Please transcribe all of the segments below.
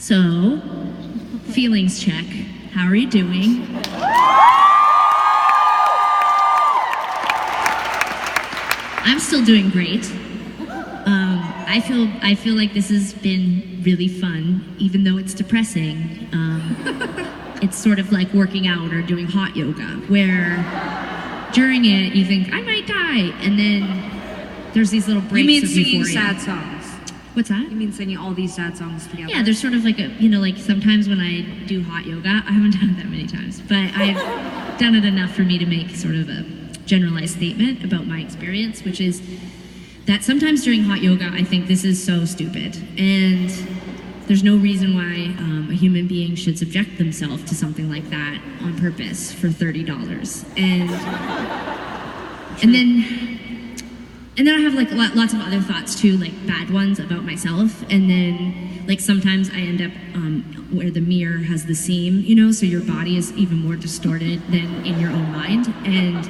So, feelings check. How are you doing? I'm still doing great. I feel like this has been really fun, even though it's depressing. It's sort of like working out or doing hot yoga, where during it you think I might die, and then there's these little breaks. You mean of singing euphoria. sad songs? What's that? You mean singing all these sad songs together? Yeah, there's sort of like a, like sometimes when I do hot yoga, I haven't done it that many times, but I've done it enough for me to make sort of a generalized statement about my experience, which is that sometimes during hot yoga, I think this is so stupid, and there's no reason why a human being should subject themselves to something like that on purpose for $30. And then I have like lots of other thoughts too, like bad ones about myself. And then like sometimes I end up where the mirror has the seam, so your body is even more distorted than in your own mind. And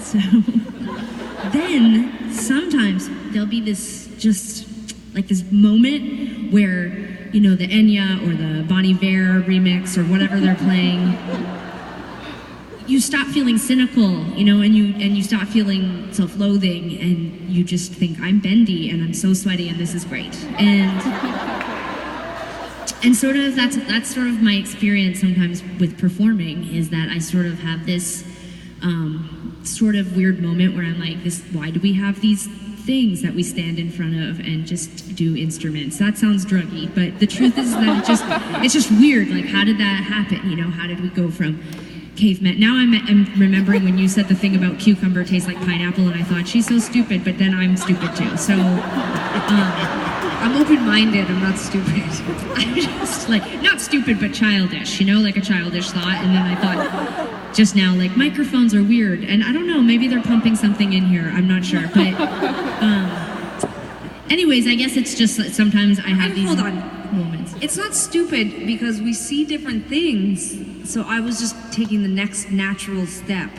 so then sometimes there'll be this just like this moment where, the Enya or the Bon Iver remix or whatever they're playing, you stop feeling cynical, and you stop feeling self-loathing, and you just think, I'm bendy and I'm so sweaty and this is great. And sort of that's sort of my experience sometimes with performing, is that I sort of have this sort of weird moment where I'm like, why do we have these things that we stand in front of and just do instruments? That sounds druggy, but the truth is that it's just weird. Like, how did that happen? How did we go from caveman? Now I'm remembering when you said the thing about cucumber tastes like pineapple, and I thought, she's so stupid, but then I'm stupid too. So I'm open-minded, I'm not stupid. I'm just like, not stupid, but childish, like a childish thought. And then I thought just now, like, microphones are weird, and I don't know, maybe they're pumping something in here, I'm not sure, but anyways, I guess it's just that sometimes I have these moments. It's not stupid because we see different things, so I was just taking the next natural step,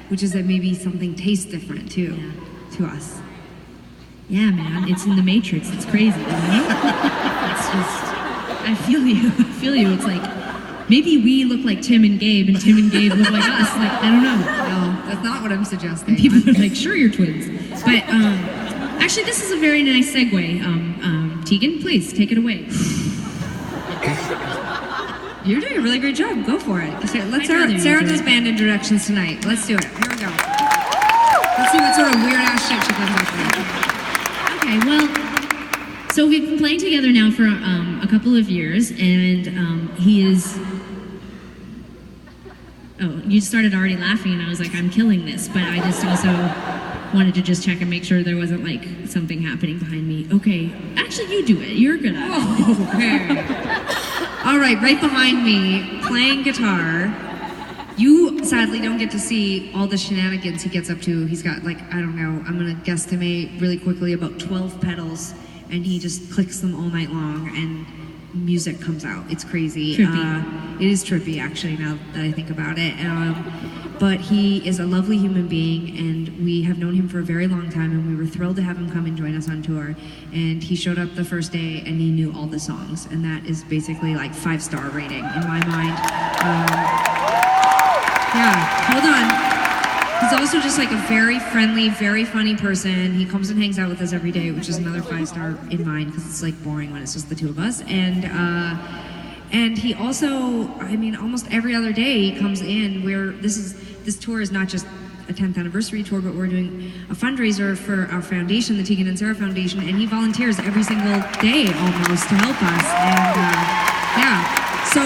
which is that maybe something tastes different too, to us. Yeah, man, it's in the Matrix, it's crazy, It's just, I feel you, it's like, maybe we look like Tim and Gabe look like us, like, I don't know. No, that's not what I'm suggesting. And people are like, sure, you're twins. But, actually, this is a very nice segue. Tegan, please, take it away. You're doing a really great job. Go for it. Sarah does band introductions tonight. Let's do it. Here we go. Let's see what sort of weird-ass shit she comes up with. Okay, well, so we've been playing together now for a couple of years, and he is... Oh, you started already laughing, and I was like, I'm killing this, but I just also wanted to just check and make sure there wasn't like something happening behind me. Okay, actually you do it, you're good at it. Okay. All right, right behind me, playing guitar. You sadly don't get to see all the shenanigans he gets up to. He's got like, I don't know, I'm gonna guesstimate really quickly about 12 pedals, and he just clicks them all night long, and music comes out. It's crazy. Trippy. It is trippy, actually, now that I think about it. But he is a lovely human being, and we have known him for a very long time, and we were thrilled to have him come and join us on tour. And he showed up the first day, and he knew all the songs, and that is basically like 5-star rating in my mind. Yeah, hold on. He's also just like a very friendly, very funny person. He comes and hangs out with us every day, which is another 5-star in mine, because it's like boring when it's just the two of us. And he also, I mean, almost every other day he comes in. This tour is not just a 10th anniversary tour, but we're doing a fundraiser for our foundation, the Tegan Sara Foundation, and he volunteers every single day almost to help us. And yeah, so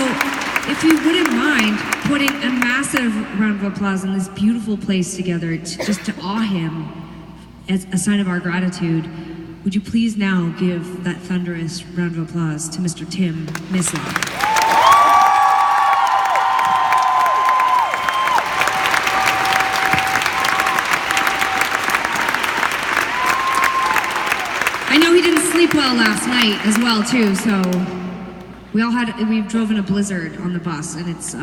if you wouldn't mind putting a massive round of applause in this beautiful place together, just to awe him as a sign of our gratitude, would you please now give that thunderous round of applause to Mr. Tim Mislaw. I know he didn't sleep well last night as well too, so we drove in a blizzard on the bus, and it's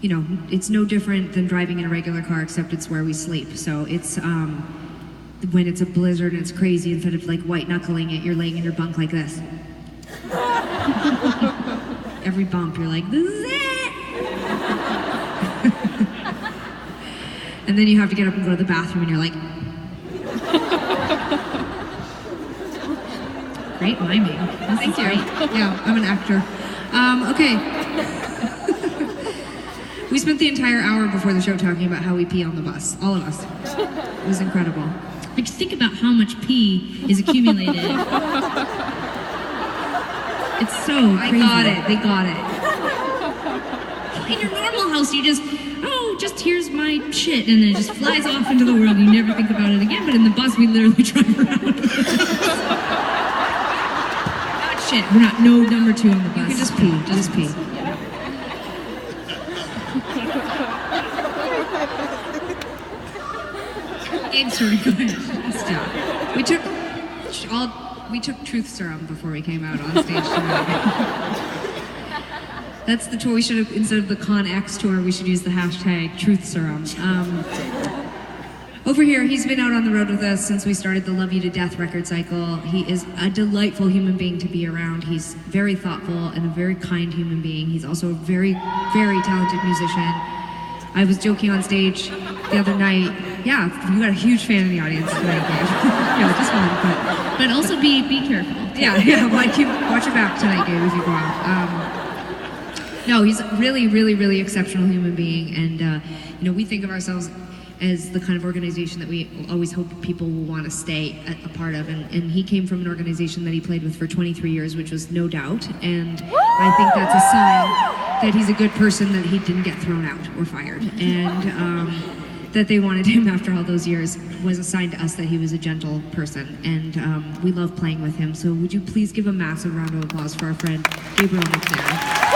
you know, it's no different than driving in a regular car, except it's where we sleep. So it's when it's a blizzard and it's crazy, instead of like white knuckling it, you're laying in your bunk like this. Every bump, you're like, this is it! And then you have to get up and go to the bathroom and you're like, Great miming. thank you. Yeah, I'm an actor. Okay. We spent the entire hour before the show talking about how we pee on the bus. All of us. It was incredible. Like, think about how much pee is accumulated. It's so crazy. I got it. They got it. In your normal house, you just here's my shit, and then it just flies off into the world. You never think about it again. But in the bus, we literally drive around. Not shit. We're not number 2 on the bus. You can just pee. Just pee. Gabe, sorry, go ahead. Stop. We took truth serum before we came out on stage tonight. That's the tour. We should have, instead of the Con X tour, we should use the hashtag truth serum. Over here, he's been out on the road with us since we started the Love You to Death record cycle. He is a delightful human being to be around. He's very thoughtful and a very kind human being. He's also a very, very talented musician. I was joking on stage the other night. Yeah, you got a huge fan in the audience tonight, Gabe. Yeah, just one, but also be careful. Yeah. Watch your back tonight, Gabe, if you go out. No, he's a really, really, really exceptional human being, and we think of ourselves as the kind of organization that we always hope people will want to stay a part of, and he came from an organization that he played with for 23 years, which was No Doubt, and I think that's a sign that he's a good person, that he didn't get thrown out or fired, and that they wanted him after all those years was a sign to us that he was a gentle person, and we love playing with him. So would you please give a massive round of applause for our friend Gabriel McNair.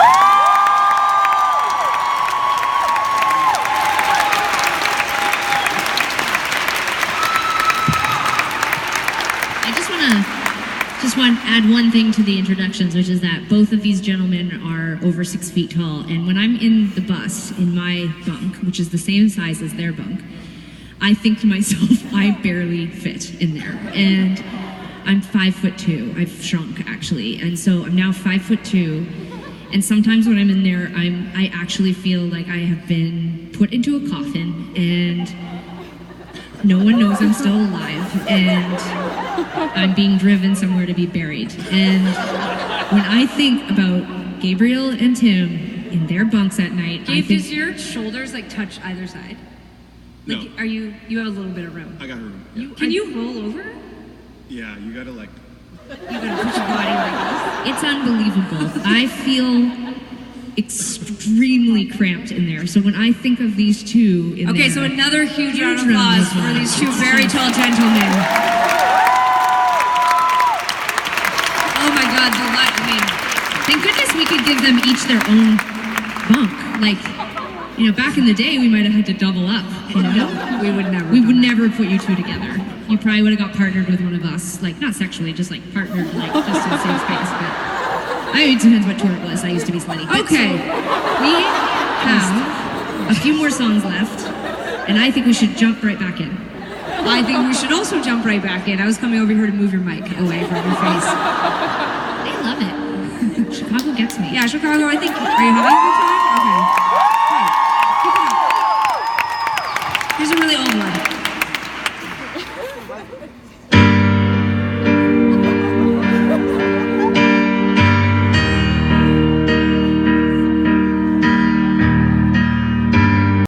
Just want to add one thing to the introductions, which is that both of these gentlemen are over 6 feet tall, and when I'm in the bus, in my bunk, which is the same size as their bunk, I think to myself, I barely fit in there. And I'm 5'2". I've shrunk, actually, and so I'm now 5'2", and sometimes when I'm in there, I actually feel like I have been put into a coffin, and no one knows I'm still alive, and I'm being driven somewhere to be buried. And when I think about Gabriel and Tim in their bunks at night, Gabe, does your shoulders like touch either side? Like, No. you have a little bit of room? I got room. Yeah. Can you roll over? Yeah, you gotta like. You gotta put your body like this? it's unbelievable. I feel extremely cramped in there. So when I think of these two in Okay, there, so another huge round of round applause for these two very tall gentlemen. Oh my God, thank goodness we could give them each their own bunk. Like, back in the day, we might have had to double up. No, we would never. We would never put you two together. You probably would have got partnered with one of us. Like, not sexually, just like partnered, like just in the same space. But it depends what tour it was. I used to be slutty. But Okay. So we have a few more songs left, and I think we should jump right back in. I think we should also jump right back in. I was coming over here to move your mic away from your face. They love it. Chicago gets me. Yeah, Chicago, I think. Are you having a good time? Okay. Great. Keep it up. Here's a really old one.